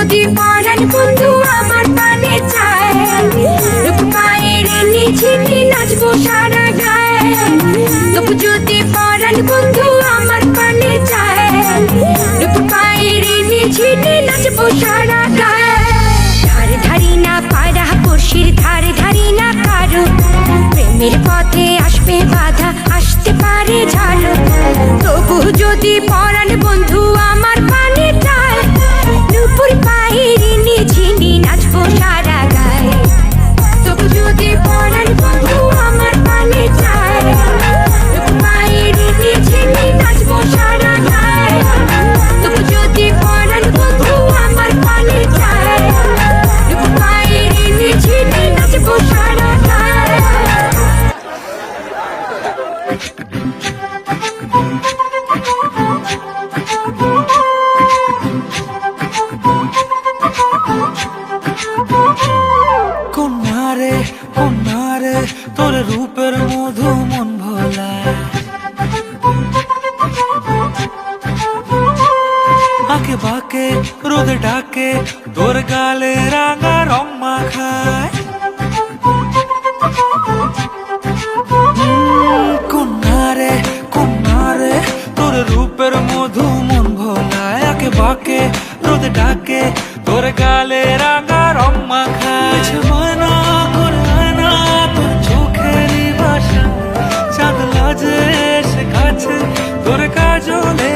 যদি পরাণ বন্ধু আমার পানে চায়, রূপ পায়ের নিঝিনি নাচবো সারা গায়ে। তবু যদি পরাণ বন্ধু আমার পানে চায়, রূপ পায়ের নিঝিনি নাচবো সারা গায়ে। ধারে ধারি না পাড়া পড়শির, ধারে ধারি না কারো, প্রেমের পথে আসবে বাধা, আসতে পারে ঝাড়ো। তবু যদি পরাণ বন্ধু আমার পানে চায়, নুপুর পায়ের নিঝিনি নাচবো সারা গায়ে। তবু যদি পরাণ বন্ধু আমার পানে চায়, নুপুর পায়ের নিঝিনি নাচবো সারা গায়ে। তবু যদি পরাণ বন্ধু আমার পানে চায়, নুপুর পায়ের নিঝিনি নাচবো সারা গায়ে। কন্যারে কন্যারে তোর রূপের মধু মন ভোলায়, আঁকে বাঁকে রোদে ডাকে তোর গালে রাঙা রং মাখায়। কন্যারে কন্যারে তোর রূপের মধু মন ভোলায়, আঁকে বাঁকে রোদে ডাকে তোর গালে রাঙা রং মাখায়। মানা করে আনা তোর চোখেরই ভাষা, চাঁদ লাজে এসে কাছে তোর কাজলে